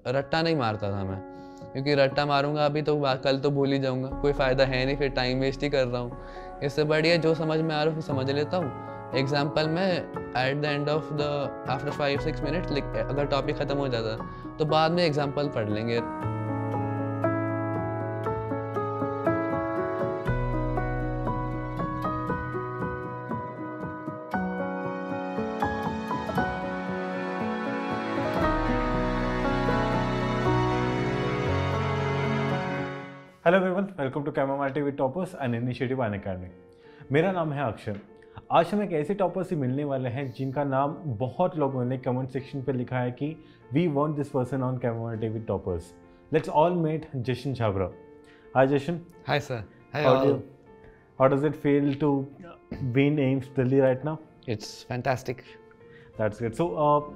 रट्टा नहीं मारता था मैं, क्योंकि रट्टा मारूंगा अभी तो कल तो भूल ही जाऊंगा, कोई फ़ायदा है नहीं, फिर टाइम वेस्ट ही कर रहा हूँ। इससे बढ़िया जो समझ में आ रहा है वो समझ लेता हूँ। एग्जाम्पल में at the end of the after 5-6 minutes अगर टॉपिक ख़त्म हो जाता तो बाद में एग्जाम्पल पढ़ लेंगे। Hello everyone, welcome to chamomile TV toppers an initiative Unacademy. मेरा नाम है अक्षर। आज हम एक ऐसे टॉपर से मिलने वाले हैं जिनका नाम बहुत लोगों ने कमेंट सेक्शन पे लिखा है कि we want this person on chamomile TV toppers. Let's all meet Jashan Chhabra. Hi Jashan. Hi sir. Hi How all. how does it feel to be in AIIMS Delhi right now? It's fantastic. That's great. So,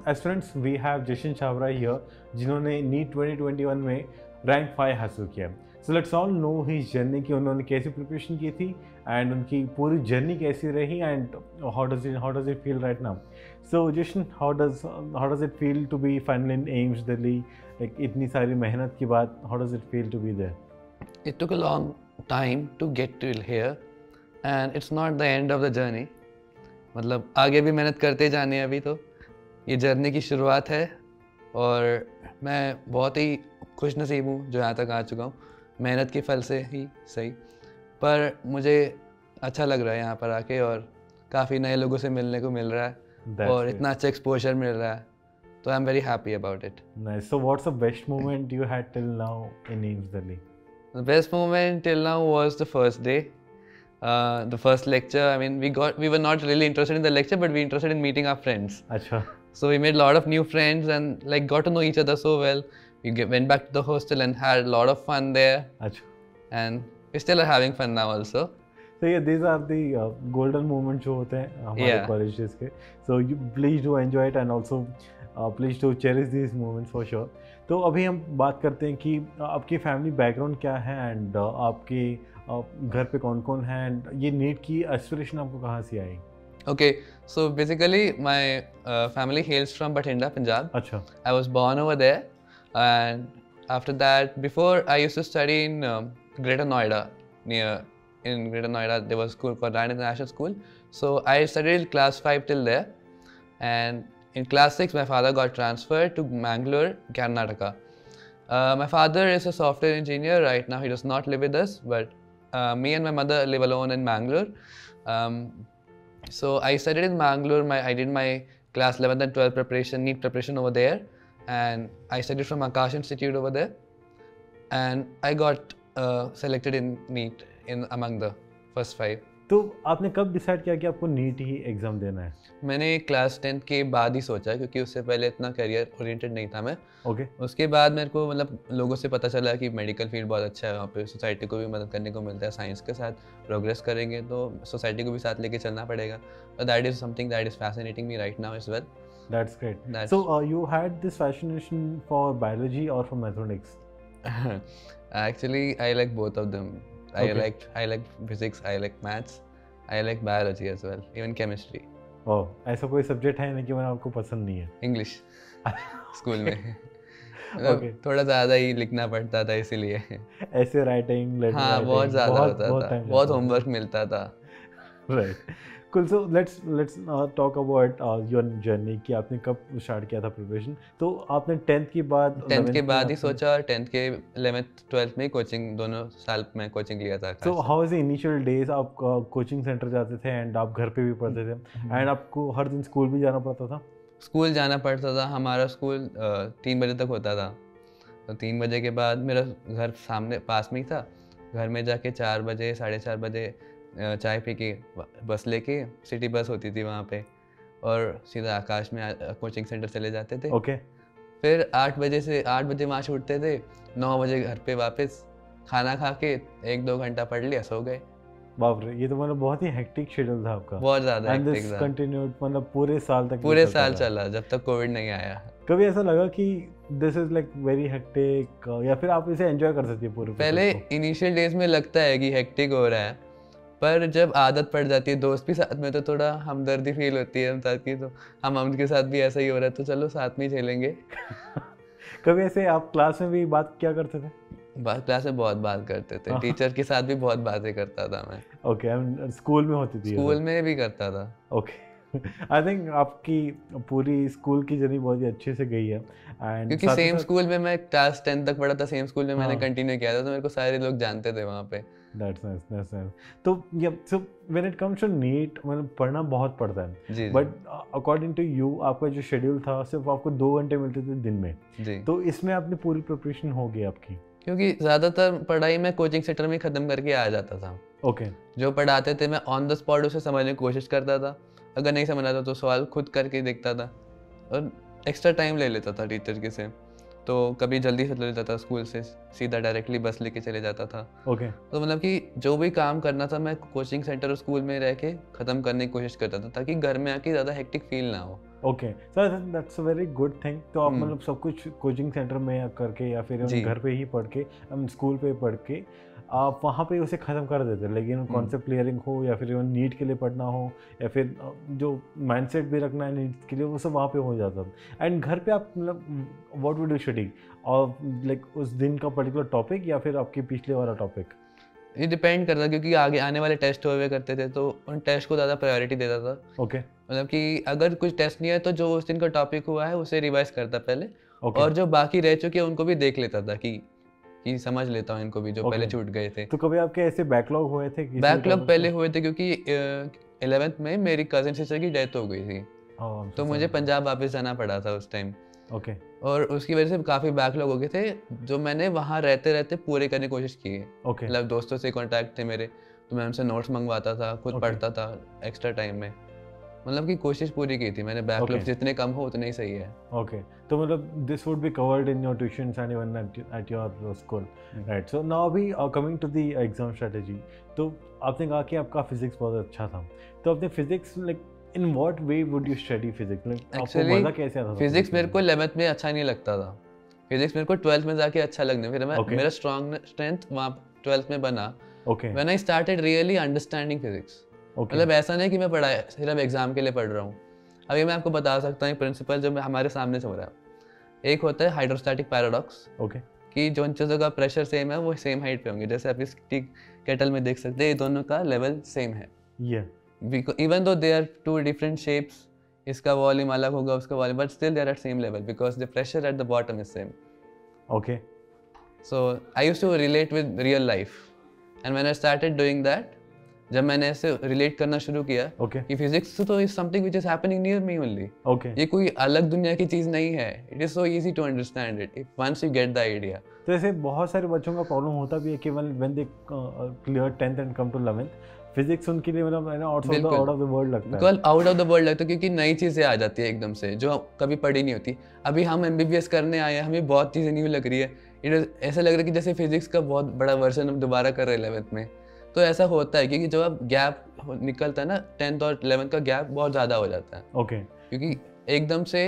as friends, we have Jashan Chavra here, जिन्होंने NEET 2021 में rank 5 हासिल किया। So let's all know his journey कि उन्होंने कैसी preparation की थी and उनकी पूरी जर्नी कैसी रही and how does it feel right now? So Jashan, how does it feel to be finally in AIIMS Delhi? Like इतनी सारी मेहनत के बाद, how does it feel to be there? It took a long time to get till here and it's not the end of the journey. मतलब आगे भी मेहनत करते जाने हैं, अभी तो ये जर्नी की शुरुआत है और मैं बहुत ही खुश नसीब हूँ जो यहाँ तक आ चुका हूँ, मेहनत के फल से ही सही। पर मुझे अच्छा लग रहा है यहाँ पर आके और काफ़ी नए लोगों से मिलने को मिल रहा है और इतना अच्छा एक्सपोजर मिल रहा है, तो I am very happy about it. Nice. So what's the best moment you had till now in AIIMS Delhi? The best moment till now was the first day. The first lecture, I mean, we were not really interested in the lecture, but we were interested in meeting our friends. अच्छा. So we made a lot of new friends and like got to know each other so well. Went back to the hostel and had a lot of fun there. अच्छा. And we still are having fun now also. So yeah, these are the golden moments जो होते हैं हमारे college days के. So you please do enjoy it and also please do cherish these moments for sure. तो अभी हम बात करते हैं कि आपकी फैमिली बैकग्राउंड क्या है एंड आपके घर पे कौन कौन है एंड ये नीट की एस्पिरेशन आपको कहाँ से आई? Okay, so basically my family hails from Bathinda, Punjab. अच्छा. I was born over there, and after that, before I used to study in Greater Noida. In Greater Noida, there was a school called Ryan International School. So I studied class 5 till there, and in class 6, my father got transferred to Mangalore, Karnataka. My father is a software engineer right now. He does not live with us, but me and my mother live alone in Mangalore. So I studied in Mangalore. I did my class 11th and 12th preparation, NEET preparation over there, and I studied from Akash Institute over there, and I got selected in NEET in among the first 5. तो आपने कब decide किया कि आपको NEET ही exam देना है? मैंने class 10th के बाद ही सोचा, क्योंकि उससे पहले इतना करियर ओरिएंटेड नहीं था मैं। ओके. उसके बाद मेरे को मतलब लोगों से पता चला कि मेडिकल फील्ड बहुत अच्छा है, वहाँ पे सोसाइटी को भी मदद करने को मिलता है। साइंस के साथ प्रोग्रेस करेंगे तो सोसाइटी को भी साथ लेके चलना पड़ेगा। That is something that is fascinating me right now as well. That's great. So you had this fascination for biology or for mathematics? Actually, I like both of them. Okay. I like physics, I like maths, I like biology as well, even chemistry. Oh, ऐसा कोई subject है नहीं कि मैंने आपको पसंद नहीं है? इंग्लिश स्कूल में Okay. थोड़ा ज़्यादा ही लिखना पड़ता था इसीलिए। ऐसे राइटिंग, लेटर हाँ, राइटिंग बहुत ज़्यादा होता था, बहुत होमवर्क मिलता था। Right. Cool. So let's talk about your journey कि आपने कब स्टार्ट किया था प्रिपरेशन. तो आपने 10th के बाद 10th के बाद ही सोचा, 10th के 11th 12th में कोचिंग दोनों साल में कोचिंग लिया था। So how was the initial days? आप कोचिंग सेंटर जाते थे एंड आप घर पे भी पढ़ते थे एंड आपको हर दिन स्कूल भी जाना पड़ता था? स्कूल जाना पड़ता था। हमारा स्कूल 3 बजे तक होता था, तो 3 बजे के बाद मेरा घर सामने पास में ही था। घर में जाके 4 बजे 4:30 बजे चाय पी के बस लेके, सिटी बस होती थी वहाँ पे, और सीधा आकाश में कोचिंग सेंटर चले जाते थे। ओके. फिर 8 बजे वहाँ से उठते थे, 9 बजे घर पे वापस, खाना खा के 1-2 घंटा पढ़ लिया, सो गए। बाप रे, ये तो मतलब बहुत ही हेक्टिक शेड्यूल था आपका. बहुत ज़्यादा एंड हेक्टिक दिस था। कंटिन्यूड मतलब पूरे साल तक? पूरे साल चला, जब तक कोविड नहीं आया। कभी ऐसा लगा कि this is like very hectic या फिर आप इसे एंजॉय कर सकती है पूरे? पहले इनिशियल डेज में लगता है कि हेक्टिक हो रहा है, पर जब आदत पड़ जाती है, दोस्त भी साथ में, तो थोड़ा हमदर्दी फील होती है हम साथ की, तो हम उनके साथ भी ऐसा ही हो रहा है, तो चलो साथ में ही झेलेंगे। कभी ऐसे आप क्लास में भी बात क्या करते थे? क्लास में बहुत बात करते थे, टीचर के साथ भी बहुत बातें करता था मैं। ओके, स्कूल में होती थी? स्कूल में भी करता था। ओके, आई थिंक आपकी पूरी स्कूल की जर्नी बहुत ही अच्छे से गई है। एंड क्योंकि सेम स्कूल में मैं क्लास 10 तक पढ़ा था, सेम स्कूल में मैंने हाँ। कंटिन्यू किया था, तो मेरे को सारे लोग जानते थे वहाँ पे। That's nice, that's nice. तो so when it comes to NEET, मतलब पढ़ना बहुत पड़ता है। जी। बट अकॉर्डिंग टू यू, आपका जो शेड्यूल था सिर्फ आपको 2 घंटे मिलते थे दिन में। जी। तो इसमें अपनी पूरी प्रिपरेशन हो गई आपकी? क्योंकि ज़्यादातर पढ़ाई मैं कोचिंग सेंटर में ख़त्म करके आ जाता था। ओके। जो पढ़ाते थे मैं ऑन द स्पॉट उसे समझने की कोशिश करता था, अगर नहीं समझ आता तो सवाल खुद करके देखता था और एक्स्ट्रा टाइम ले लेता था टीचर के से। तो कभी जल्दी से ले लेता था स्कूल से, सीधा डायरेक्टली बस लेके चले जाता था। ओके। तो मतलब कि जो भी काम करना था मैं कोचिंग सेंटर और स्कूल में रह के ख़त्म करने की कोशिश करता था, ताकि घर में आके ज़्यादा हेक्टिक फील ना हो। Okay, so that's a very good thing. तो आप मतलब सब कुछ कोचिंग सेंटर में करके या फिर घर पे ही पढ़ के, स्कूल पे पढ़ के आप वहाँ पे उसे ख़त्म कर देते, लेकिन कॉन्सेप्ट क्लियरिंग हो या फिर नीट के लिए पढ़ना हो या फिर जो माइंडसेट भी रखना है नीट के लिए, वो सब वहाँ पे हो जाता था। एंड घर पे आप मतलब व्हाट वुड यू स्टडी, और लाइक उस दिन का पर्टिकुलर टॉपिक या फिर आपके पिछले वाला टॉपिक? ये डिपेंड करता, क्योंकि आगे आने वाले टेस्ट हुए करते थे तो उन टेस्ट को ज़्यादा प्रायोरिटी देता था। ओके। मतलब कि अगर कुछ टेस्ट नहीं है तो जो उस दिन का टॉपिक हुआ है उसे रिवाइज करता पहले, और जो बाकी रह चुके हैं उनको भी देख लेता था कि समझ लेता हूँ इनको भी, जो पहले छूट गए थे। तो कभी आपके ऐसे बैकलॉग हुए थे? बैकलॉग पहले हुए थे क्योंकि 11th में मेरी कजिन सिस्टर की डेथ हो गई थी, तो मुझे पंजाब वापस जाना पड़ा था उस टाइम। ओके। और उसकी वजह से काफ़ी बैकलॉग हो गए थे, जो मैंने वहाँ रहते रहते पूरे करने की कोशिश की है। ओके। मतलब दोस्तों से कॉन्टैक्ट थे मेरे, तो मैं उनसे नोट्स मंगवाता था, खुद पढ़ता था एक्स्ट्रा टाइम में। मतलब कि कोशिश पूरी की थी मैंने, बैकलॉग जितने कम हो उतने ही सही है। ओके, तो मतलब this would be covered in your tuitions and even at your school, right? So now अभी coming to the exam strategy, तो आपने कहा कि आपका फिजिक्स बहुत अच्छा था, तो आपने physics like in what way would you study physics? आपको मजा कैसे आता था? फिजिक्स मेरे को 11th में अच्छा नहीं लगता था, फिजिक्स मेरे को 12th में जाके अच्छा लगने, फिर मेरा स्ट्रेंथ वहाँ 12th में बना। Okay. When I started really understanding physics. मतलब ऐसा नहीं कि मैं पढ़ाई सिर्फ एग्जाम के लिए पढ़ रहा हूँ। अभी मैं आपको बता सकता हूँ प्रिंसिपल जो हमारे सामने से हो रहा है। एक होता है हाइड्रोस्टैटिक पैराडॉक्स, कि जो चीज़ों का प्रेशर सेम है वो सेम हाइट पे होंगे, जैसे आप इस केटल में देख सकते हैं, ये दोनों का लेवल सेम है। Even though they are two different shapes, इसका वॉल्यूम अलग होगा उसका volume, but still they are at same level because the pressure at the bottom is same. Okay. So I used to relate with real life, and when I started doing that, जब मैंने ऐसे relate करना शुरू किया कि physics तो is something which is happening near me only, ये कोई अलग दुनिया की चीज नहीं है, it is so easy to understand it if once you get the idea. तो ऐसे बहुत सारे बच्चों का प्रॉब्लम होता भी है कि when they clear 10th and come to 11th, physics उनके लिए मतलब है ना आउट ऑफ द वर्ल्ड लगता है। Because out of the world लगता है, क्योंकि नई चीजें आ जाती है एकदम से जो कभी पढ़ी नहीं होती। अभी हम एमबीबीएस करने आए हैं, हमें बहुत चीजें न्यू लग रही है, ऐसा लग रहा है कि जैसे फिजिक्स का बहुत बड़ा वर्जन हम दोबारा कर रहे हैं 11th में। तो ऐसा होता है क्योंकि जब आप गैप निकलता है ना, 10th और 11th का गैप बहुत ज़्यादा हो जाता है। ओके। क्योंकि एकदम से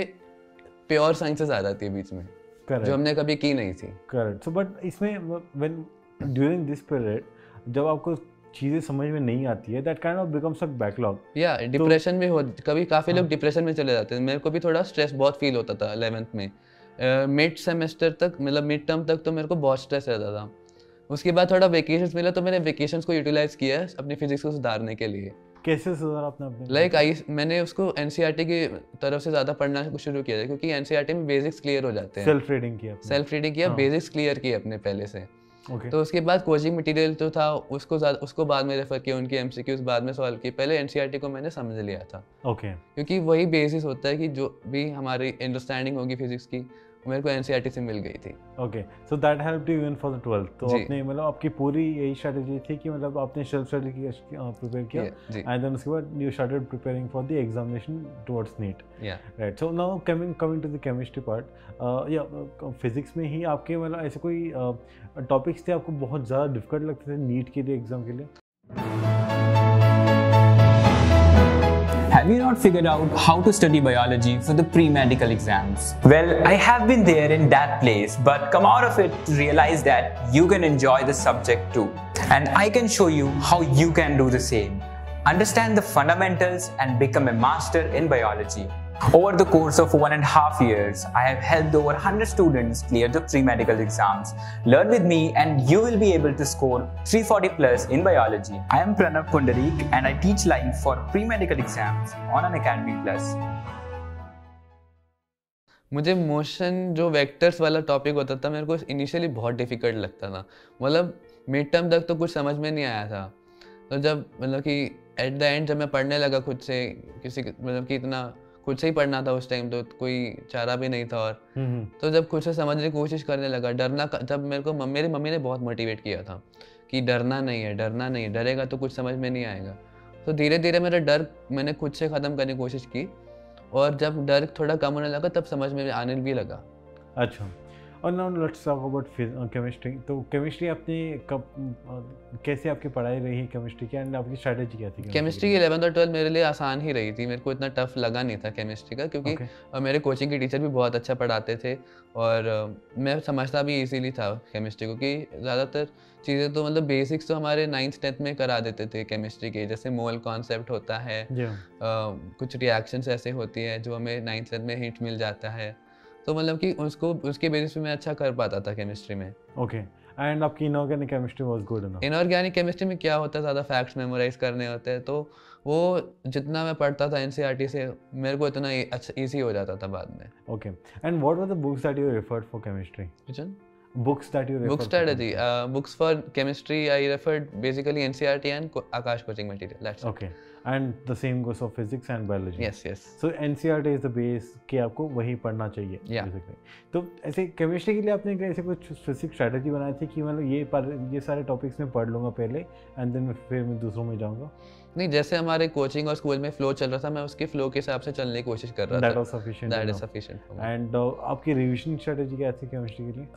प्योर साइंसेस आ जाती है बीच में, जो हमने कभी की नहीं थी। करेक्ट। सो बट इसमें व्हेन ड्यूरिंग दिस पीरियड जब आपको चीज़ें समझ में नहीं आती है, that kind of becomes a backlog. या डिप्रेशन में हो, कभी काफ़ी लोग डिप्रेशन में चले जाते हैं। मेरे को भी थोड़ा स्ट्रेस बहुत फील होता था 11th में। मिड सेमेस्टर तक, मतलब मिड टर्म तक तो मेरे को बहुत स्ट्रेस रहता था। उसके बाद थोड़ा वेकेशंस मिला तो मैंने वेकेशंस को यूटिलाइज किया है अपनी फिजिक्स को सुधारने के लिए। कैसे सुधारा आपने? लाइक मैंने उसको एनसीईआरटी की तरफ से ज़्यादा पढ़ना शुरू किया था, क्योंकि एनसीईआरटी में बेसिक्स क्लियर हो जाते हैं। सेल्फ रीडिंग किया, बेसिक्स क्लियर किए अपने पहले से। Okay. तो उसके बाद कोचिंग मटेरियल तो था, उसको बाद में रेफर किया, उनकी एमसीक्यूज बाद में सॉल्व किए। पहले एनसीईआरटी को मैंने समझ लिया था। Okay. क्योंकि वही बेसिस होता है कि जो भी हमारी अंडरस्टैंडिंग होगी फिजिक्स की, मेरे को एनसीईआरटी से मिल गई थी। Okay, so that helped you even for the 12th। तो आपने मतलब आपकी पूरी यही स्ट्रेटजी थी कि मतलब आपने सेल्फ स्टडी प्रिपेयर किया, एंड देन उसके बाद you started preparing for the examination towards NEET, right? So now coming to the chemistry part, या फिजिक्स में ही आपके मतलब ऐसे कोई टॉपिक्स थे आपको बहुत ज़्यादा डिफिकल्ट लगते थे नीट के लिए, एग्जाम के लिए? Have you not figured out how to study biology for the pre-medical exams? Well, I have been there in that place, but come out of it to realize that you can enjoy the subject too. And I can show you how you can do the same. Understand the fundamentals and become a master in biology. Over the course of 1.5 years, I have helped over 100 students clear the pre-medical exams. Learn with me and you will be able to score 340 plus in biology. I am Pranav Pundarik and I teach live for pre-medical exams on Unacademy Plus. मुझे motion जो vectors वाला topic होता था मेरे को initially बहुत difficult लगता था, मतलब मिड टर्म तक तो कुछ समझ में नहीं आया था। तो जब मतलब कि एट द एंड जब मैं पढ़ने लगा खुद से, किसी मतलब कि इतना खुद से ही पढ़ना था उस टाइम, तो कोई चारा भी नहीं था। और तो जब खुद से समझने की कोशिश करने लगा, डरना, जब मेरे को मेरी मम्मी ने बहुत मोटिवेट किया था कि डरना नहीं है, डरना नहीं है, डरेगा तो कुछ समझ में नहीं आएगा। तो धीरे धीरे मेरा डर मैंने खुद से ख़त्म करने की कोशिश की, और जब डर थोड़ा कम होने लगा तब समझ में आने भी लगा। अच्छा, और now let's talk about chemistry. तो केमिस्ट्री आपने कब कैसे आपकी पढ़ाई रही केमिस्ट्री की, एंड आपकी स्ट्रैटेजी क्या थी? केमिस्ट्री की 11th और 12th मेरे लिए आसान ही रही थी, मेरे को इतना टफ लगा नहीं था केमिस्ट्री का, क्योंकि मेरे कोचिंग के टीचर भी बहुत अच्छा पढ़ाते थे और मैं समझता भी इजीली था केमिस्ट्री को, क्योंकि ज़्यादातर चीज़ें तो मतलब बेसिक्स तो हमारे 9th 10th में करा देते थे केमिस्ट्री के, जैसे मोल कॉन्सेप्ट होता है, कुछ रिएक्शंस ऐसे होती है जो हमें 9th 10th में हिंट मिल जाता है। तो मतलब कि उसको उसके बेसिस पे मैं अच्छा कर पाता था केमिस्ट्री में। ओके, एंड आपकी inorganic chemistry was good enough? Inorganic chemistry में क्या होता है, ज़्यादा फैक्ट्स मेमोराइज करने होते हैं, तो वो जितना मैं पढ़ता था एनसीईआरटी से मेरे को इतना अच्छा ईजी हो जाता था बाद में। Okay, and what were the books that you referred for chemistry? Books that you refer? Book strategy. Books for chemistry, I referred basically NCERT and Akash coaching material. That's okay. And the same goes for physics and biology. Yes, yes. So NCERT is the base कि आपको वही पढ़ना चाहिए. Yeah. Basically. तो ऐसे chemistry के लिए आपने ऐसे कुछ स्पेसिफिक स्ट्रैटेजी बनाई थी कि मतलब ये सारे टॉपिक्स में पढ़ लूँगा पहले एंड देन फिर मैं दूसरों में जाऊँगा? नहीं, जैसे हमारे कोचिंग और स्कूल में फ्लो चल रहा था, मैं उसके फ्लो के हिसाब से चलने की कोशिश कर रहा था। That was sufficient. That is sufficient. And आपकी रिवीजन स्ट्रैटेजी क्या थी केमिस्ट्री के लिए?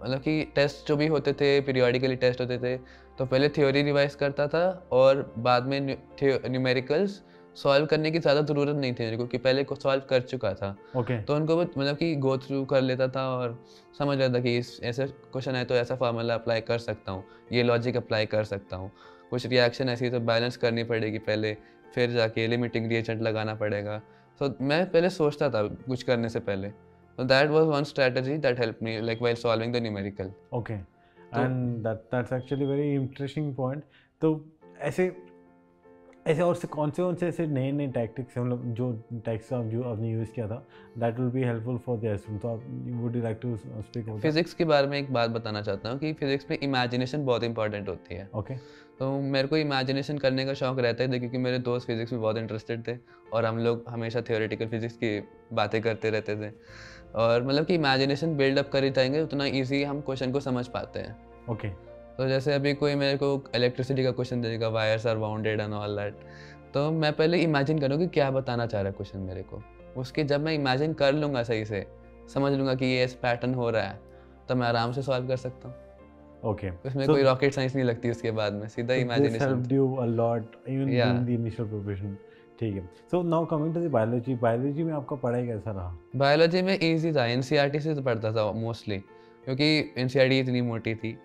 मतलब कि टेस्ट जो भी होते थे, पीरियोडिकली टेस्ट होते थे, तो पहले थ्योरी रिवाइज करता था और बाद में न्यूमेरिकल्स सॉल्व करने की ज़्यादा ज़रूरत नहीं थी मेरे को, कि पहले को सॉल्व कर चुका था। तो उनको मतलब कि गो थ्रू कर लेता था और समझ लेता था कि ऐसा क्वेश्चन है तो ऐसा फार्मूला अप्लाई कर सकता हूँ, ये लॉजिक अप्लाई कर सकता हूँ, कुछ रिएक्शन ऐसी तो बैलेंस करनी पड़ेगी पहले, फिर जाके लिमिटिंग रिएजेंट लगाना पड़ेगा। तो मैं पहले सोचता था कुछ करने से पहले। So that was one strategy that helped me, like while solving the numerical. Okay, and that's actually very interesting point. तो ऐसे और से कौन से ऐसे नए टैक्टिक्स हैं, मतलब जो टैक्टिक्स जो आपने यूज़ किया था that will be helpful for the student? तो आप would you like to speak about? Physics के बारे में एक बात बताना चाहता हूँ कि फिजिक्स में इमेजिनेशन बहुत इंपॉर्टेंट होती है। ओके, तो मेरे को इमेजिनेशन करने का शौक रहता है, क्योंकि मेरे दोस्त फिजिक्स में बहुत इंटरेस्टेड थे और हम लोग हमेशा थियोरेटिकल फिजिक्स की बातें करते रहते थे, और मतलब कि इमेजिनेशन बिल्डअप करी जाएंगे उतना ईजी हम क्वेश्चन को समझ पाते हैं। ओके, तो जैसे अभी कोई मेरे को इलेक्ट्रिसिटी का क्वेश्चन देगा, wires are bounded and all that, तो मैं पहले इमेजिन करूँगा कि क्या बताना चाह रहा है क्वेश्चन मेरे को। उसके जब मैं इमेजिन कर लूँगा, सही से समझ लूँगा कि ये पैटर्न हो रहा है, तो मैं आराम से सॉल्व कर सकता हूँ। ओके, उसमें कोई रॉकेट साइंस नहीं लगती उसके बाद में, सीधा imagination. This helped you a lot even during the initial preparation. ठीक है, so now coming to the biology. Biology में आपका पढ़ाई कैसा रहा? बायोलॉजी में इजी था, एनसीईआरटी से तो पढ़ता था मोस्टली, क्योंकि एनसीईआरटी इतनी मोटी थी,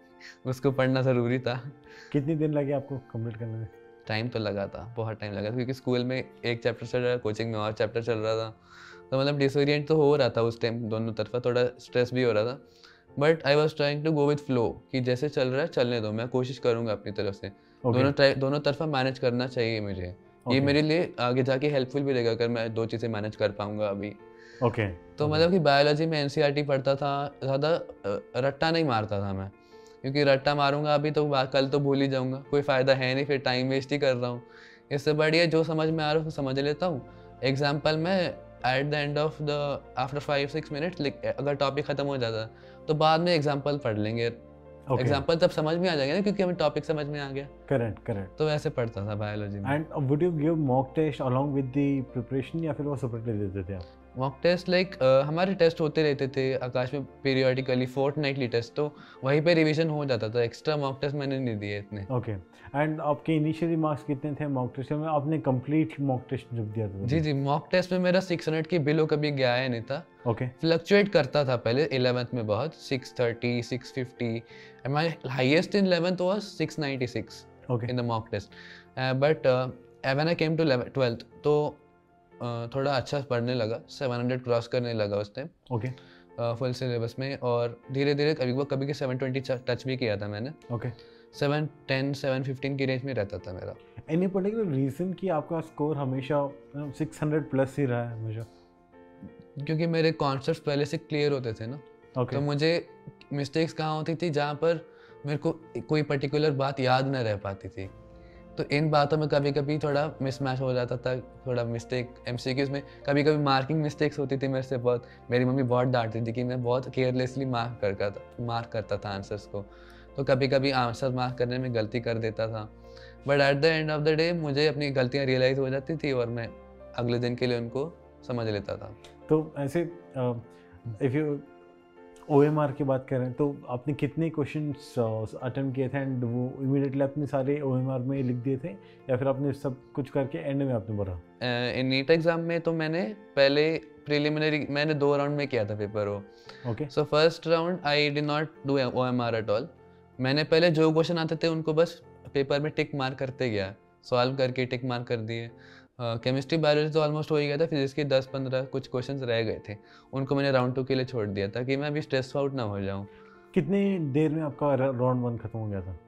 उसको पढ़ना ज़रूरी था। कितने दिन लगे आपको कंप्लीट करने में? टाइम तो लगा था, बहुत टाइम लगा था, क्योंकि स्कूल में एक चैप्टर चल रहा था, कोचिंग में और चैप्टर चल रहा था, तो मतलब डिसोरिएंट तो हो रहा था उस टाइम, दोनों तरफा थोड़ा स्ट्रेस भी हो रहा था। But I was trying to go with flow, कि जैसे चल रहा है चलने दो, मैं कोशिश करूँगा अपनी तरफ से। दोनों तरफा मैनेज करना चाहिए मुझे। ये मेरे लिए आगे जाके हेल्पफुल भी रहेगा अगर मैं 2 चीज़ें मैनेज कर पाऊँगा अभी। ओके, तो मतलब कि बायोलॉजी में एनसीईआरटी पढ़ता था, ज़्यादा रट्टा नहीं मारता था मैं, क्योंकि रट्टा मारूंगा अभी तो कल तो भूल ही जाऊंगा, कोई फ़ायदा है नहीं, फिर टाइम वेस्ट ही कर रहा हूँ। इससे बढ़िया जो समझ में आ रहा है समझ लेता हूँ। एग्जाम्पल में at the end of the after 5-6 minutes अगर टॉपिक ख़त्म हो जाता तो बाद में एग्जाम्पल पढ़ लेंगे। एग्जाम्पल तब समझ में आ जाएगा ना, क्योंकि हमें टॉपिक समझ में आ गया। करेक्ट। तो वैसे पढ़ता था बायोलॉजी में। And would you give mock test along with the preparation, या फिर वो सेपरेटली देते थे आप? मॉक टेस्ट हमारे टेस्ट होते रहते थे आकाश में पीरियोडिकली, फोर्टनाइटली टेस्ट, तो वहीं पे रिवीजन हो जाता था। एक्स्ट्रा मॉक टेस्ट मैंने नहीं दिए इतने। ओके, एंड आपके इनिशियली मार्क्स कितने थे मॉक टेस्ट में? आपने कंप्लीट मॉक टेस्ट जब दिया था? जी, मॉक टेस्ट में मेरा 600 की बिलो कभी गया है नहीं था। ओके, फ्लक्चुएट करता था पहले 11th में बहुत, 630, 650, and my highest in 11th was 696 in the mock test. But when I came to 12th, तो थोड़ा अच्छा पढ़ने लगा, 700 क्रॉस करने लगा उस टाइम ओके फुल सिलेबस में, और धीरे धीरे कभी 720 टच भी किया था मैंने। ओके 710 715 की रेंज में रहता था मेरा। एनी पर्टिकुलर रीज़न कि आपका स्कोर हमेशा 600 प्लस ही रहा है हमेशा? क्योंकि मेरे कॉन्सेप्ट्स पहले से क्लियर होते थे ना, ओके तो मुझे मिस्टेक्स कहाँ होती थी जहाँ पर मेरे को कोई पर्टिकुलर बात याद न रह पाती थी, तो इन बातों में कभी कभी थोड़ा मिसमैच हो जाता था, थोड़ा मिस्टेक एमसीक्यूज में कभी कभी मार्किंग मिस्टेक्स होती थी मेरे से बहुत। मेरी मम्मी बहुत डांटती थी कि मैं बहुत केयरलेसली मार्क करता था आंसर्स को, तो कभी कभी आंसर मार्क करने में गलती कर देता था। But at the end of the day मुझे अपनी गलतियाँ रियलाइज़ हो जाती थी और मैं अगले दिन के लिए उनको समझ लेता था। तो ऐसे इफ़ यू OMR की बात करें तो आपने कितने क्वेश्चंस अटेम्प्ट किए थे एंड वो इमीडिएटली अपने सारे OMR में लिख दिए थे या फिर आपने सब कुछ करके एंड में आपने भरा? इन नीट एग्ज़ाम में तो मैंने पहले प्रिलिमिनरी मैंने 2 राउंड में किया था पेपर वो। Okay so first round I did not do OMR at all. मैंने पहले जो क्वेश्चन आते थे उनको बस पेपर में टिक मार्क करते गया, सॉल्व करके टिक मार्क कर दिए। केमिस्ट्री बायोलॉजी तो ऑलमोस्ट हो ही गया था, फिजिक्स के 10-15 कुछ क्वेश्चंस रह गए थे, उनको मैंने राउंड 2 के लिए छोड़ दिया था कि मैं अभी स्ट्रेस आउट ना हो जाऊँ। कितनी देर में आपका राउंड 1 खत्म हो गया था?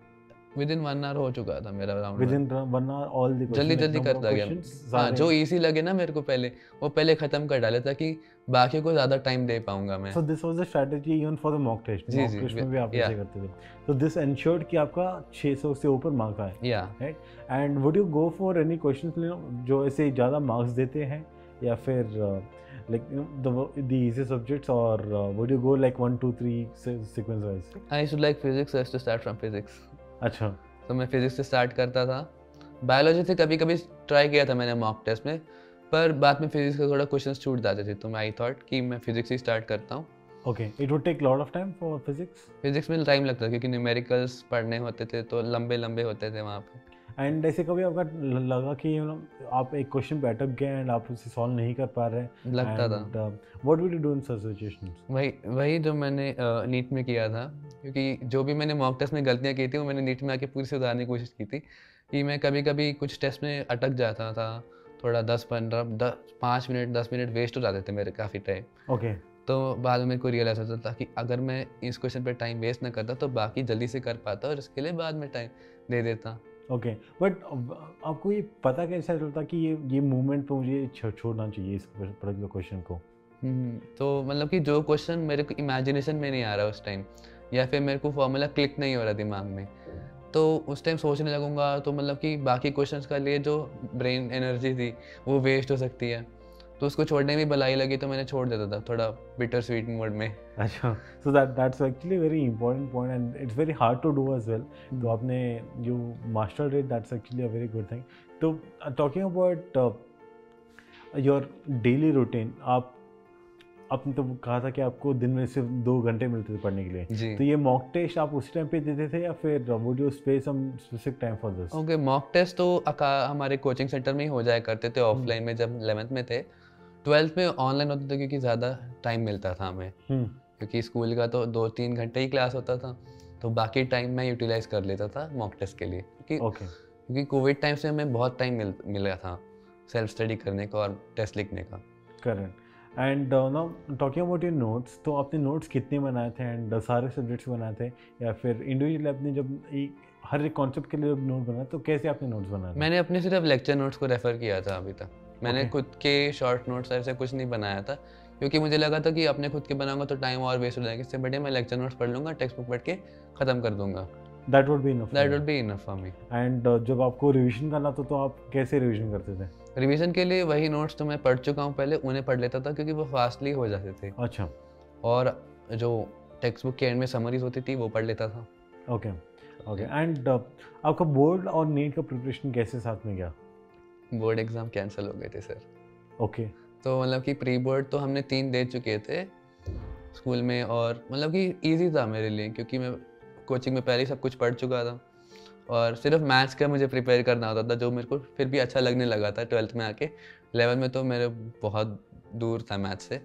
विद इन 1 आवर हो चुका था मेरा round. Within 1 hour all the जल्दी जल्दी करता गया। हाँ, जो इजी लगे ना मेरे को पहले वो पहले खत्म कर डाले ताकि बाकी को ज़्यादा टाइम दे पाऊंगा मैं। So this was the strategy even for the mock test. जी, मॉक जी, टेस्ट में भी आप yeah. ऐसे करते थे, तो दिस एंश्योर्ड कि आपका 600 से ऊपर मार्क आए, या right? And would you go for any questions जो ऐसे ज़्यादा मार्क्स देते हैं या फिर like the easy subjects, or would you go like 1 2 3 sequence wise? I should like physics, I to start from physics. अच्छा तो मैं फिजिक्स से स्टार्ट करता था। बायोलॉजी से कभी कभी ट्राई किया था मैंने मॉक टेस्ट में, पर बाद में फिजिक्स के थोड़ा क्वेश्चंस छूट जाते थे, तो मैं आई थॉट कि मैं फिजिक्स ही स्टार्ट करता हूँ। Okay it would take lot of time for physics? Physics में टाइम लगता था क्योंकि न्यूमेरिकल्स पढ़ने होते थे तो लंबे लंबे होते थे वहाँ पे। एंड ऐसे कभी आपका लगा कि आप एक क्वेश्चन पे अटक गए एंड आप उसे सॉल्व नहीं कर पा रहे? लगता था। What would you do in such situations? वही जो मैंने नीट में किया था, क्योंकि जो भी मैंने मॉक टेस्ट में गलतियाँ की थी वो मैंने नीट में आके पूरी सुधारने की कोशिश की थी। कि मैं कभी कभी कुछ टेस्ट में अटक जाता था, थोड़ा 5 मिनट 10 मिनट वेस्ट हो जाते थे मेरे काफ़ी टाइम। ओके तो बाद में मेरे को रियलाइज होता था कि अगर मैं इस क्वेश्चन पे टाइम वेस्ट ना करता तो बाकी जल्दी से कर पाता और इसके लिए बाद में टाइम दे देता। ओके बट आपको ये पता कैसे चलता कि ये मूवमेंट पे मुझे छोड़ना चाहिए इस पर्टिकुलर क्वेश्चन को? तो मतलब कि जो क्वेश्चन मेरे को इमेजिनेशन में नहीं आ रहा उस टाइम, या फिर मेरे को फॉर्मूला क्लिक नहीं हो रहा दिमाग में, तो उस टाइम सोचने लगूंगा तो मतलब कि बाकी क्वेश्चंस का लिए जो ब्रेन एनर्जी थी वो वेस्ट हो सकती है, तो उसको छोड़ने में भलाई लगी तो मैंने छोड़ देता था थोड़ा बिटर स्वीट मोड में। अच्छा so that's actually very important point and it's very hard to do as well. तो आपने you mastered it, that's actually a very good thing. तो talking about your daily routine, आपने तो कहा था कि आपको दिन में सिर्फ 2 घंटे मिलते थे पढ़ने के लिए जी। तो ये मॉक टेस्ट आप उसी टाइम पे देते थे या फिर would you space some specific time for this? Okay, mock test तो हमारे कोचिंग सेंटर में ही हो जाया करते थे ऑफलाइन में जब 11th में थे। 12th में ऑनलाइन होते थे क्योंकि ज़्यादा टाइम मिलता था हमें, क्योंकि स्कूल का तो 2-3 घंटे ही क्लास होता था, तो बाकी टाइम मैं यूटिलाइज कर लेता था मॉक टेस्ट के लिए, क्योंकि कोविड टाइम से हमें बहुत टाइम मिला था सेल्फ स्टडी करने का और टेस्ट लिखने का। Correct. And now talking about your notes, तो आपने नोट्स कितने बनाए थे एंड सारे सब्जेक्ट्स बनाए थे या फिर इंडिविजुअली आपने जब हर एक कॉन्सेप्ट के लिए जब नोट बनाया तो कैसे आपने नोट्स बनाए? मैंने अपने सिर्फ लेक्चर नोट्स को रेफर किया था अभी तक, मैंने खुद के शॉर्ट नोट्स ऐसे कुछ नहीं बनाया था, क्योंकि मुझे लगा था कि अपने खुद के बनाऊंगा तो टाइम और वेस्ट हो जाएगा, इससे बढ़िया मैं लेक्चर नोट्स पढ़ लूँगा, टेक्स्ट बुक पढ़ के ख़त्म कर दूंगा। That would be enough. That would be enough for me. And जब आपको रिवीजन करना था तो आप कैसे रिवीजन करते थे? रिवीजन के लिए वही नोट्स तो मैं पढ़ चुका हूँ पहले, उन्हें पढ़ लेता था क्योंकि वो फास्टली हो जाते थे। अच्छा। और जो टेक्स्ट बुक के एंड में समरीज होती थी वो पढ़ लेता था। Okay okay. एंड आपका बोर्ड और नीट का प्रिपरेशन कैसे साथ में गया? बोर्ड एग्ज़ाम कैंसिल हो गए थे सर। ओके। तो मतलब कि प्री बोर्ड तो हमने 3 दे चुके थे स्कूल में, और मतलब कि ईजी था मेरे लिए क्योंकि मैं कोचिंग में पहले ही सब कुछ पढ़ चुका था और सिर्फ मैथ्स का मुझे प्रिपेयर करना होता था, जो मेरे को फिर भी अच्छा लगने लगा था 12th में आके। 11th में तो मेरे बहुत दूर था मैथ्स से,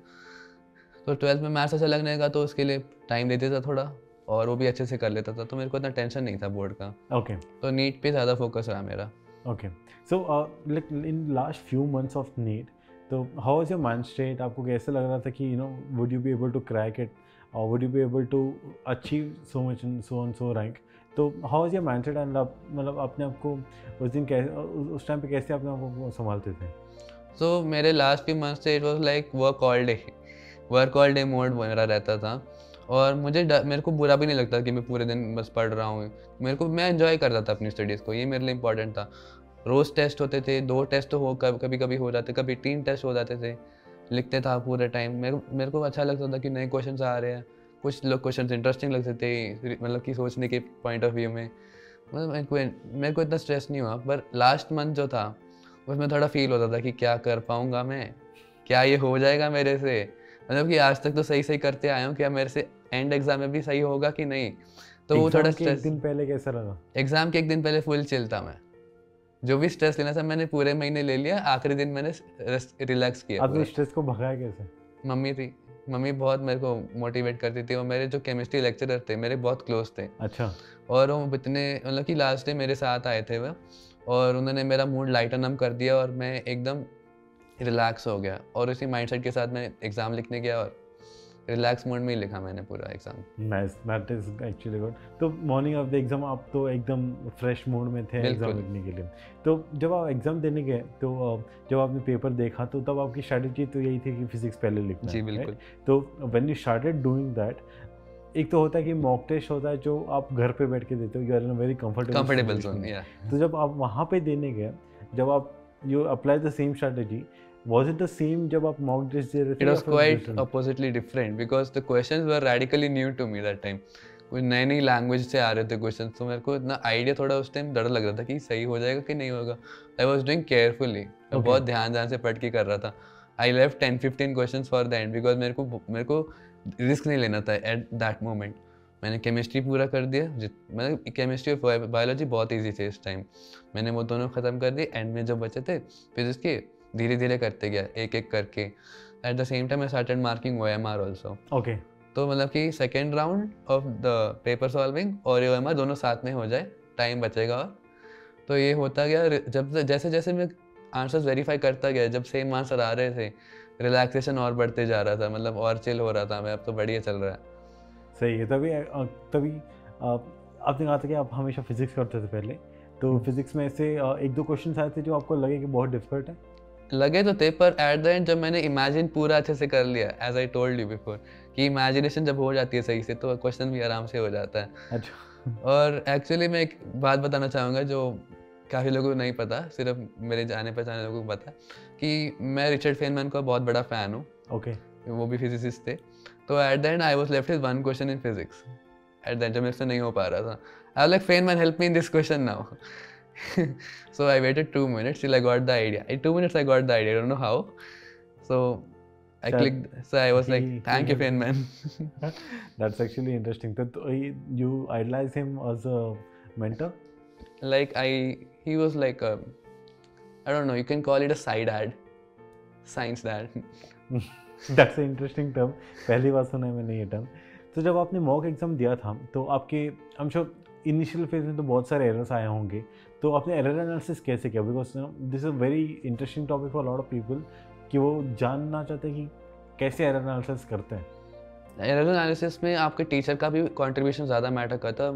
तो 12th में मैथ्स अच्छा लगने लगा तो उसके लिए टाइम देते था थोड़ा और वो भी अच्छे से कर लेता था, तो मेरे को इतना टेंशन नहीं था बोर्ड का। ओके। तो नीट पे ज़्यादा फोकस रहा मेरा। Okay. So like in last few months of NEET तो how was your mind state, आपको कैसे लग रहा था कि you know would you be able to crack it और would you be able to achieve so much in so and so rank? तो how was your mind set and आप मतलब अपने आप को उस दिन कैसे, उस टाइम पे कैसे अपने आप को संभालते थे? सो मेरे लास्ट few months से it was like work all day mode मेरा रहता था। और मेरे को बुरा भी नहीं लगता कि मैं पूरे दिन बस पढ़ रहा हूँ। मैं एंजॉय करता था अपनी स्टडीज़ को, ये मेरे लिए इंपॉर्टेंट था। रोज़ टेस्ट होते थे, 2 टेस्ट तो कभी कभी हो जाते, कभी 3 टेस्ट हो जाते थे। लिखते था पूरे टाइम। मेरे को अच्छा लगता था कि नए क्वेश्चन आ रहे हैं, कुछ लोग क्वेश्चन इंटरेस्टिंग लगते थे, मतलब कि सोचने के पॉइंट ऑफ व्यू में। मतलब मेरे को इतना स्ट्रेस नहीं हुआ। पर लास्ट मंथ जो था उसमें थोड़ा फील होता था कि क्या कर पाऊँगा मैं, क्या ये हो जाएगा मेरे से। मतलब कि आज तक तो सही करते आया हूँ, क्या मेरे से एंड एग्जाम में भी सही होगा कि नहीं। तो वो थोड़ा स्ट्रेस। एक दिन पहले कैसा लगा? एग्जाम के एक दिन पहले फुल चिल था मैं। जो भी स्ट्रेस लेना था मैंने पूरे महीने ले लिया, आखिरी दिन मैंने रिलैक्स किया। आपने स्ट्रेस को भगाया कैसे? मम्मी थी। मम्मी बहुत मेरे को मोटिवेट करती थी और मेरे जो केमिस्ट्री लेक्चरर थे मेरे बहुत क्लोज थे। अच्छा। और वो इतने मतलब कि लास्ट डे मेरे साथ आए थे वो, और उन्होंने मेरा मूड लाइटन अप कर दिया और मैं एकदम रिलैक्स हो गया। और उसी माइंडसेट के साथ मैं एग्ज़ाम लिखने गया और रिलैक्स मोड में ही लिखा मैंने पूरा exam. Nice, that is actually good. तो मॉर्निंग ऑफ द एग्ज़ाम आप तो एकदम फ्रेश मूड में थे एग्ज़ाम लिखने के लिए। तो जब आप एग्ज़ाम देने गए तो जब आपने पेपर देखा तो तब आपकी स्ट्रैटेजी तो यही थी कि फिजिक्स पहले लिखना है। जी बिल्कुल। तो when you started doing that, एक तो होता है कि मॉक टेस्ट होता है जो आप घर पे बैठ के देते हो, you are in a very comfortable zone. तो जब आप वहाँ पे देने गए, जब आप you apply the same strategy, was it the same जब आप mock test दे रहे थे? It was quite oppositely different because the questions were radically new to me that time. कुछ नई लैंग्वेज से आ रहे थे क्वेश्चन, तो मेरे को इतना आइडिया थोड़ा उस टाइम डर लग रहा था कि सही हो जाएगा कि नहीं होगा। आई वॉज डूइंग केयरफुली, मैं बहुत ध्यान से पढ़ के कर रहा था। I left 10-15 question for the end because मेरे को रिस्क नहीं लेना था एट दैट मोमेंट। मैंने केमिस्ट्री पूरा कर दिया, मतलब केमिस्ट्री और बायोलॉजी बहुत ईजी थे इस टाइम। मैंने वो दोनों ख़त्म कर दिए। एंड में जब बचे थे फिजिक्स के धीरे धीरे करते गया एक एक करके। At the same time I started marking OMR also. Okay. तो मतलब कि second round of the paper solving और OMR दोनों साथ में हो जाए, टाइम बचेगा। और तो ये होता गया। जब जैसे जैसे मैं आंसर्स वेरीफाई करता गया, जब सेम आंसर आ रहे थे, रिलैक्सेशन और बढ़ते जा रहा था, मतलब और चिल हो रहा था मैं, अब तो बढ़िया चल रहा है। सही है। तभी आपने कहा था कि आप हमेशा फिजिक्स करते थे पहले, तो फिजिक्स में ऐसे 1-2 क्वेश्चन आए थे जो आपको लगे कि बहुत डिफिकल्ट है? लगे तो थे, पर एट द एंड जब मैंने इमेजिन पूरा अच्छे से कर लिया, as I told you before, कि इमेजिनेशन जब हो जाती है सही से तो क्वेश्चन भी आराम से हो जाता है। अच्छा। और एक्चुअली मैं एक बात बताना चाहूँगा जो काफ़ी लोगों को नहीं पता, सिर्फ मेरे जाने पहचाने लोगों को पता, कि मैं रिचर्ड फेनमैन का बहुत बड़ा फ़ैन हूँ। ओके। वो भी फिजिसिस्ट थे। तो eight the and I was left with 1 question in physics. Eight the and जब मेरे से नहीं हो पा रहा था, I was like Feynman help me in this question now. So I waited 2 minutes till I got the idea. In 2 minutes I got the idea. I don't know how. So I clicked. So I was like, "Thank you, Feynman." That's actually interesting. So you idolize him as a mentor? Like he was like a, I don't know. You can call it a side ad, science dad. That's an interesting term. पहली बार सुना है मैंने ये term. तो जब आपने mock exam दिया था तो आपके I'm sure इनिशियल फेज में तो बहुत सारे एरर्स आए होंगे, तो आपने एरर एनालिसिस कैसे किया? Because this is a very interesting topic for lot of people कि वो जानना चाहते हैं कि कैसे एरर एनालिसिस करते हैं। एरर एनालिसिस में आपके टीचर का भी कंट्रीब्यूशन ज़्यादा मैटर करता है।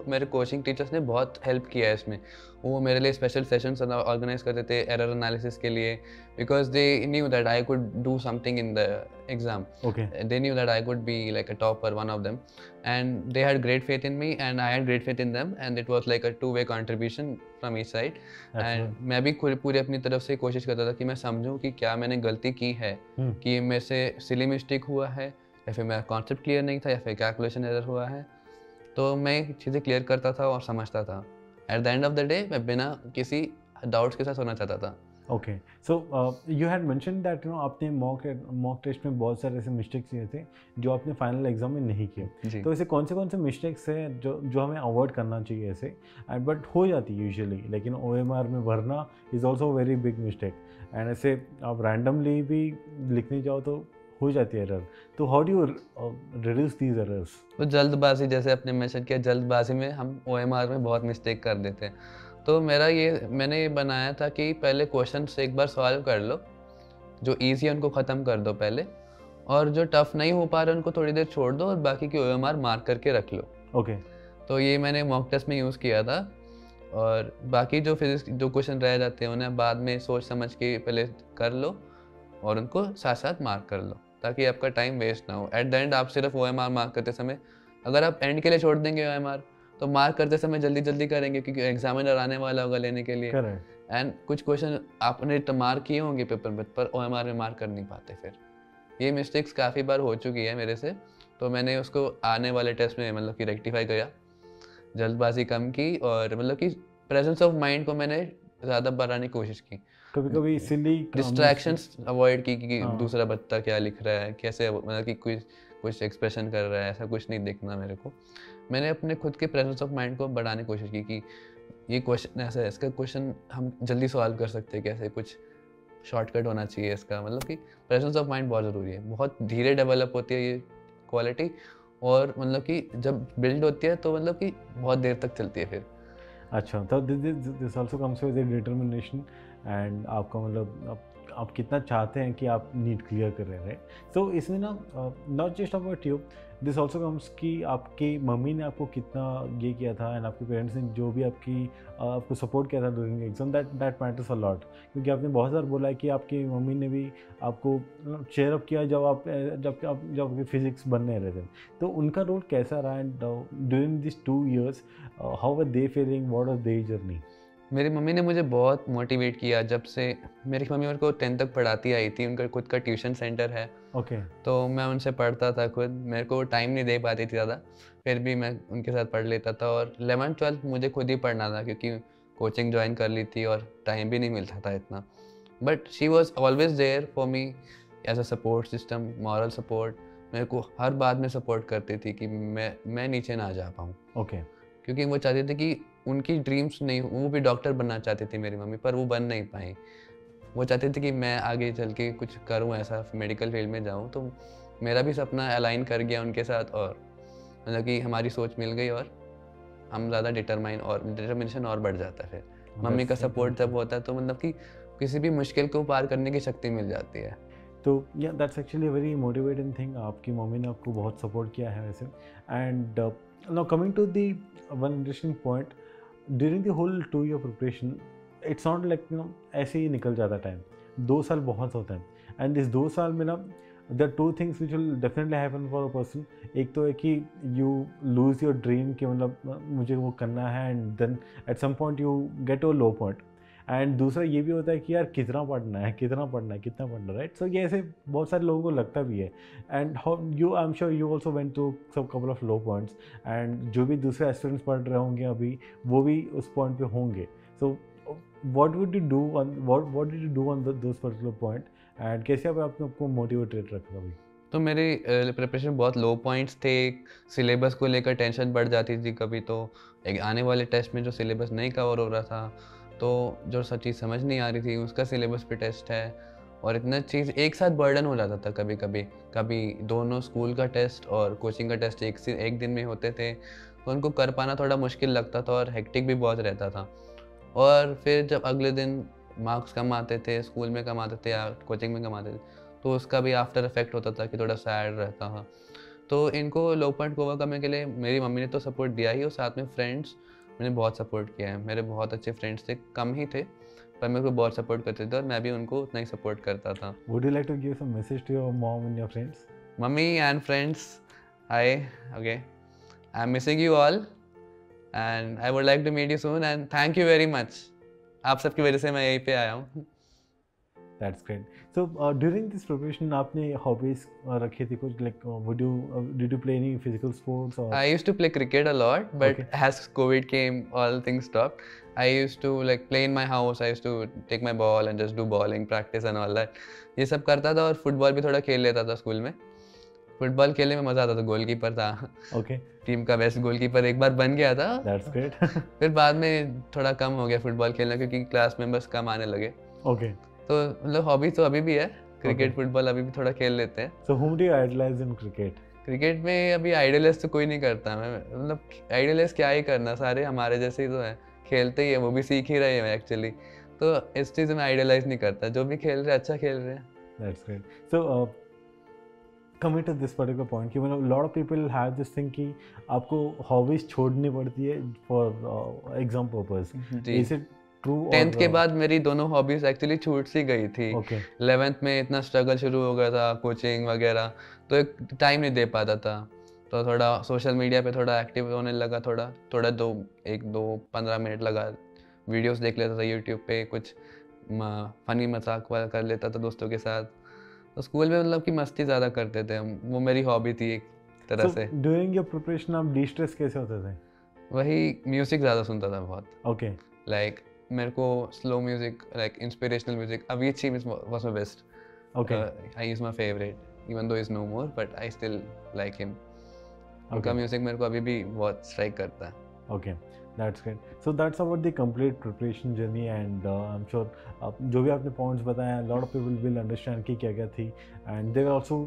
मेरे कोचिंग टीचर्स ने बहुत हेल्प किया है इसमें। वो मेरे लिए स्पेशल सेशंस ऑर्गेनाइज करते थे एरर एनालिसिस के लिए, because they knew that I could do something in the exam. They knew that I could be like a topper, one of them, and they had great faith in me and I had great faith in them, and it was like a 2-way contribution from each side. And मैं भी पूरी अपनी तरफ से कोशिश करता था कि मैं समझूँ कि क्या मैंने गलती की है, कि मेरे से सिली मिस्टेक हुआ है, या फिर मेरा कॉन्सेप्ट क्लियर नहीं था, या फिर कैलकुलेशन एरर हुआ है। तो मैं चीज़ें क्लियर करता था और समझता था। Eight the end of the day मैं बिना किसी डाउट्स के साथ होना चाहता था। Okay. So you had mention that you know आपने मॉक टेस्ट में बहुत सारे ऐसे मिस्टेक्स किए थे जो आपने फाइनल एग्जाम में नहीं किए। तो ऐसे कौन से मिस्टेक्स हैं जो हमें अवॉइड करना चाहिए ऐसे, एंड बट हो जाती है यूजुअली, लेकिन OMR में भरना is also very big mistake, and ऐसे आप रैंडमली भी लिखने जाओ तो हो जाती है एरर। तो how do you reduce these errors? तो जल्दबाजी, जैसे आपने मेंशन किया, जल्दबाजी में हम OMR में बहुत मिस्टेक कर देते हैं। तो मैंने ये बनाया था कि पहले क्वेश्चन से एक बार सॉल्व कर लो, जो ईजी है उनको ख़त्म कर दो पहले, और जो टफ़ नहीं हो पा रहे उनको थोड़ी देर छोड़ दो और बाकी की OMR मार्क करके रख लो। ओके। तो ये मैंने मॉक टेस्ट में यूज़ किया था। और बाकी जो फिजिक्स जो क्वेश्चन रह जाते हैं उन्हें बाद में सोच समझ के पहले कर लो और उनको साथ साथ मार्क कर लो, ताकि आपका टाइम वेस्ट ना हो। एट द एंड आप सिर्फ OMR मार्क करते समय, अगर आप एंड के लिए छोड़ देंगे OMR तो मार्क करते समय जल्दी जल्दी करेंगे, क्योंकि एग्जामिनर आने वाला होगा लेने के लिए। करेक्ट। एंड कुछ क्वेश्चन आपने मार्क किए होंगे पेपर में, पर OMR में मार्क कर नहीं पाते। फिर ये मिस्टेक्स काफ़ी बार हो चुकी है मेरे से, तो मैंने उसको आने वाले टेस्ट में मतलब कि रेक्टिफाई किया, जल्दबाजी कम की, और मतलब कि प्रेजेंस ऑफ माइंड को मैंने ज़्यादा बढ़ाने की कोशिश की। कभी कभी सिली डिस्ट्रैक्शंस अवॉइड की कि हाँ। दूसरा बच्चा क्या लिख रहा है, कैसे मतलब कि कुछ एक्सप्रेशन कर रहा है, ऐसा कुछ नहीं देखना मेरे को। मैंने अपने खुद के प्रेजेंस ऑफ माइंड को बढ़ाने की कोशिश की कि ये क्वेश्चन ऐसा है, इसका क्वेश्चन हम जल्दी सॉल्व कर सकते हैं कैसे, कुछ शॉर्टकट होना चाहिए इसका। मतलब कि प्रेजेंस ऑफ माइंड बहुत ज़रूरी है, बहुत धीरे डेवलप होती है ये क्वालिटी, और मतलब कि जब बिल्ड होती है तो मतलब कि बहुत देर तक चलती है फिर। अच्छा, तो this also comes with determination and आपका मतलब आप कितना चाहते हैं कि आप नीट क्लियर कर रहे हैं। तो इसमें ना not just about you, this also comes कि आपकी मम्मी ने आपको कितना ये किया था एंड आपके पेरेंट्स ने जो भी आपको सपोर्ट किया था during exam, that matters a lot. क्योंकि आपने बहुत बार बोला है कि आपकी मम्मी ने भी आपको चेयर अप किया जब आपके फिजिक्स बनने रहे थे, तो उनका रोल कैसा रहा and during this 2 years how were they feeling, what was their journey? मेरी मम्मी ने मुझे बहुत मोटिवेट किया। जब से मेरी मम्मी मेरे को 10th तक पढ़ाती आई थी, उनका खुद का ट्यूशन सेंटर है। ओके। तो मैं उनसे पढ़ता था खुद, मेरे को टाइम नहीं दे पाती थी ज़्यादा, फिर भी मैं उनके साथ पढ़ लेता था। और 11th-12th मुझे खुद ही पढ़ना था, क्योंकि कोचिंग ज्वाइन कर ली थी और टाइम भी नहीं मिलता था इतना। But she was always there for me as a support system, moral support. मेरे को हर बात में सपोर्ट करती थी कि मैं नीचे ना जा पाऊँ। ओके। क्योंकि वो चाहती थी कि उनकी ड्रीम्स नहीं, वो भी डॉक्टर बनना चाहती थी मेरी मम्मी, पर वो बन नहीं पाई। वो चाहती थी कि मैं आगे चल के कुछ करूं, ऐसा मेडिकल फील्ड में जाऊं। तो मेरा भी सपना अलाइन कर गया उनके साथ, और मतलब कि हमारी सोच मिल गई और हम ज़्यादा डिटर्मिनेशन और बढ़ जाता है। फिर मम्मी का सपोर्ट जब होता है तो मतलब कि किसी भी मुश्किल को पार करने की शक्ति मिल जाती है। तो या that's actually very motivating thing, आपकी मम्मी ने आपको बहुत सपोर्ट किया है वैसे। And now coming to the one interesting point, during the whole 2 year preparation, it's not like ऐसे ही निकल जाता टाइम। 2 साल बहुत होता है, एंड इस 2 साल में ना there are 2 things which will definitely happen for a person. एक तो है कि you lose your dream कि मतलब मुझे वो करना है, and then at some point you get to a low point. And दूसरा ये भी होता है कि यार कितना पढ़ना है, कितना पढ़ना, राइट? सो ये ऐसे बहुत सारे लोगों को लगता भी है। And you I am sure you also went to some couple of low points, and जो भी दूसरे स्टूडेंट्स पढ़ रहे होंगे अभी, वो भी उस पॉइंट पे होंगे। सो what did you do on those particular point, and कैसे आपको मोटिवेटेड रखा अभी? तो मेरी प्रिपरेशन बहुत लो पॉइंट्स थे। सिलेबस को लेकर टेंशन बढ़ जाती थी कभी, तो एक आने वाले टेस्ट में जो सिलेबस नहीं कवर हो रहा था, तो जो सब चीज़ समझ नहीं आ रही थी उसका सिलेबस पे टेस्ट है, और इतना चीज़ एक साथ बर्डन हो जाता था। कभी दोनों स्कूल का टेस्ट और कोचिंग का टेस्ट एक दिन में होते थे, तो उनको कर पाना थोड़ा मुश्किल लगता था और हेक्टिक भी बहुत रहता था। और फिर जब अगले दिन मार्क्स कम आते थे, स्कूल में कम आते थे या कोचिंग में कम आते थे, तो उसका भी आफ्टर इफेक्ट होता था कि थोड़ा सैड रहता था। तो इनको लो पॉइंट को ओवरकम करने के लिए मेरी मम्मी ने तो सपोर्ट दिया ही, और साथ में फ्रेंड्स मैंने बहुत सपोर्ट किया है। मेरे बहुत अच्छे फ्रेंड्स थे, कम ही थे, पर मेरे को बहुत सपोर्ट करते थे और मैं भी उनको उतना ही सपोर्ट करता था। Would you like to give some message to your mom and your friends? Mummy and friends, hi, okay, I'm missing you all and I would like to meet you soon and thank you very much. आप सबकी वजह से मैं यहीं पे आया हूँ। That's great. So during this preparation आपने hobbies रखी थी कुछ, like did you play any physical sports or? I used to play cricket a lot, but Okay. as COVID came, all things stopped. I used to like play in my house. I used to take my ball and just do balling practice and all that. ये सब करता था, और football भी थोड़ा खेल लेता था स्कूल में। फुटबॉल खेलने में मज़ा आता था, गोलकीपर था। Okay. टीम का बेस्ट गोलकीपर एक बार बन गया था। That's great. फिर बाद में थोड़ा कम हो गया फुटबॉल खेलना, क्योंकि क्लास मेंबर्स कम आने लगे। Okay. तो मतलब हॉबी तो अभी भी है, क्रिकेट Okay. फुटबॉल अभी भी थोड़ा खेल लेते हैं। So whom do you idolize in cricket? Cricket में अभी आइडलाइज तो कोई नहीं करता। मैं मतलब आइडलाइज क्या ही करना, सारे हमारे जैसे ही तो है, खेलते ही है, वो भी सीख ही रहे हैं एक्चुअली। तो इस चीज़ में आइडलाइज नहीं करता, जो भी खेल रहे हैं अच्छा खेल रहे हैं। That's great. So, coming to this particular point, कि मतलब lot of people have this thing कि आपको hobbies छोड़नी पड़ती है for exam purpose. Ji. Is it true? 10th के बाद मेरी दोनों हॉबीज एक्चुअली छूट सी गई थी। Okay. 11th में इतना स्ट्रगल शुरू हो गया था, कोचिंग वगैरह, तो एक टाइम नहीं दे पाता था। तो थोड़ा सोशल मीडिया पे थोड़ा एक्टिव होने लगा, थोड़ा 15 मिनट लगा वीडियोस देख लेता था यूट्यूब पे, कुछ फनी मजाक वाला कर लेता था दोस्तों के साथ। तो स्कूल में मतलब कि मस्ती ज़्यादा करते थे हम, वो मेरी हॉबी थी एक तरह So, से। during your preparation आप de-stress कैसे होते थे? वही म्यूज़िक ज़्यादा सुनता था बहुत। Okay. लाइक मेरे को slow music, like inspirational music, Avicii was my best. Okay. He is my favorite, even though he's no more, but I still like him. उनका म्यूजिक मेरे को अभी भी बहुत स्ट्राइक करता है। Okay, that's great. So that's about the complete preparation journey, and I'm sure जो भी आपने points बताया, a lot of people will understand कि क्या क्या थी, and they will also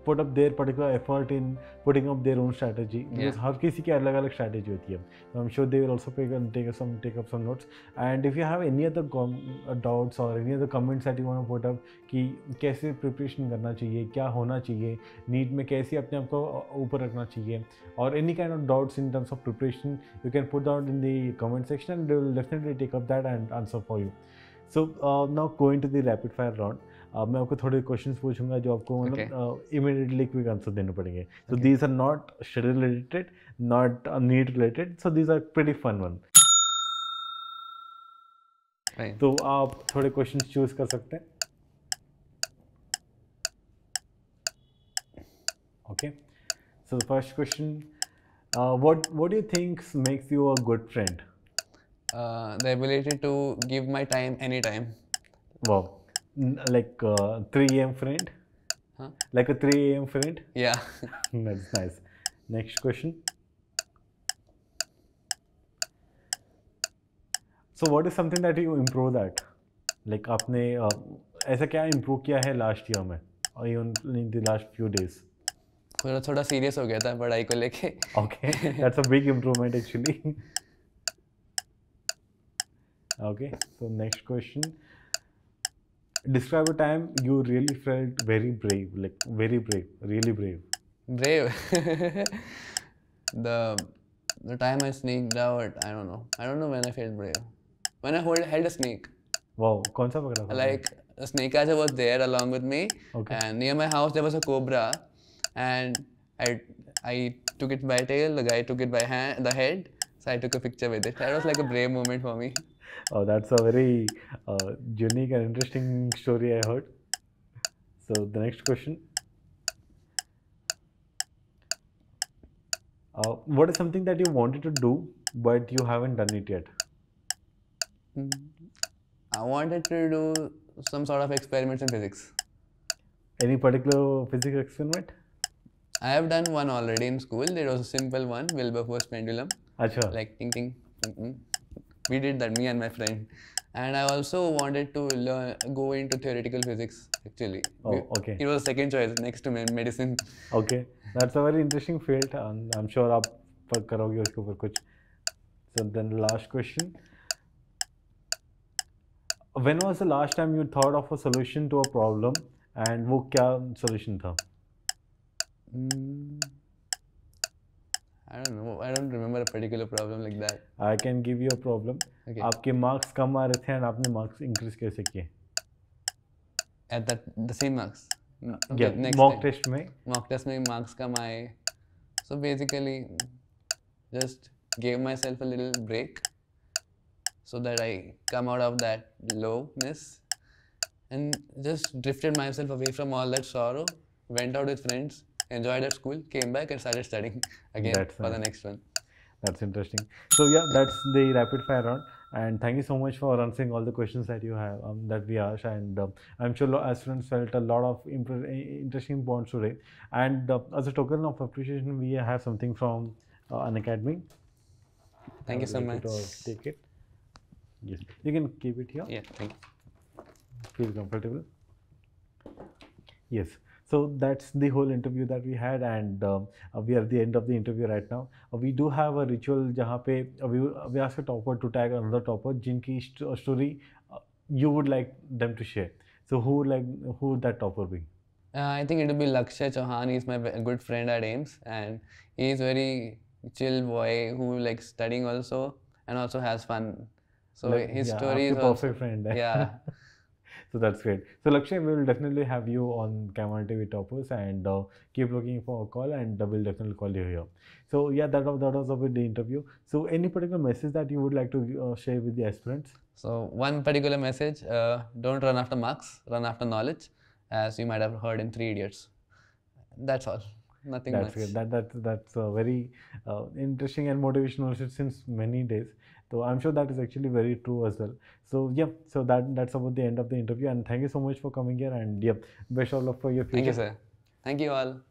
put up their particular effort in putting up their own strategy. Because हर किसी की अलग अलग strategy होती है. So I'm sure they will also take up some notes. And if you have any other doubts or any other comments that you want to put up कि कैसे preparation करना चाहिए, क्या होना चाहिए, नीट में कैसे अपने आप को ऊपर रखना चाहिए, और any kind of doubts in terms of preparation, you can put down in the comment section, and they will definitely take up that and answer for you. So now going to the rapid fire round. मैं आपको थोड़े questions पूछूंगा जो आपको मतलब immediately quick answer देने पड़ेंगे. So these are not schedule related, not NEET related, so these are pretty fun one. तो आप थोड़े क्वेश्चंस चूज कर सकते हैं. Okay, so the first question, what do you think makes you a good friend? The ability to give my time anytime. Wow. Like 3 a.m. friend? Huh? Like a 3 a.m. friend? Yeah. That's nice. Next question. So what is something that you improve at? Like आपने ऐसा क्या improve किया है last year में, or even in the last few days? थोड़ा serious हो गया था पढ़ाई को लेके. Okay, that's a big improvement actually. Okay, so next question. Describe a time you really felt very brave, like very brave, really brave. Brave. The time I sneaked out, I don't know when I felt brave. When I held a snake. Wow, कौन सा पकड़ा था? Like a snake catcher was there along with me, okay. And near my house there was a cobra, and I took it by tail. The guy took it by the head. So I took a picture with it. That was like a brave moment for me. Oh, that's a very unique and interesting story I heard. So the next question. What is something that you wanted to do but you haven't done it yet? I wanted to do some sort of experiments in physics. Any particular physics experiment? I have done one already in school. It was a simple one, Wilberforce pendulum. Achha. Like ting ting. We did that, me and my friend. And I also wanted to go into theoretical physics actually. Oh, okay. It was second choice next to medicine. Okay, that's a very interesting field, and I'm sure आप करोगे उसके ऊपर कुछ. So then the last question. When was the last time you thought of a solution to a problem, and वो क्या solution था? I don't know. I don't remember a particular problem like that. I can give you a problem. Okay. आपके marks कम आ रहे थे and आपने marks increase कैसे किए? At the same marks. Okay, yeah, mock test में. Mock test में marks कम आए. So basically, just gave myself a little break, so that I come out of that lowness, and just drifted myself away from all that sorrow. Went out with friends. Enjoyed at school, came back and started studying again for the next one. That's interesting. So yeah, that's the rapid fire round, and thank you so much for answering all the questions that you have that we asked, and I'm sure as students felt a lot of interesting points today. And as a token of appreciation, we have something from Unacademy. Thank you so much. Take it. Yes, you can keep it here. Yeah, thank you. Feel comfortable. Yes. So that's the whole interview that we had, and we are at the end of the interview right now. We do have a ritual जहाँ पे we ask a topper to tag another topper जिनकी story you would like them to share. So who would that topper be? I think it will be Lakshya Chauhan. He's my good friend at AIIMS, and he's very chill boy who likes studying also and also has fun. So his story is also perfect friend. Yeah. So that's great. So Lakshay, we will definitely have you on Camera TV Toppers, and keep looking for a call, and we'll definitely call you here. So yeah, that was about the interview. So any particular message that you would like to share with the aspirants? So one particular message: don't run after marks, run after knowledge, as you might have heard in 3 Idiots. That's all. Nothing That's much. good. That's very interesting and motivational message since many days. So I'm sure that is actually very true as well. So yeah, so that's about the end of the interview, and thank you so much for coming here, and yeah, best of luck for your future. Thank you, sir. Thank you all.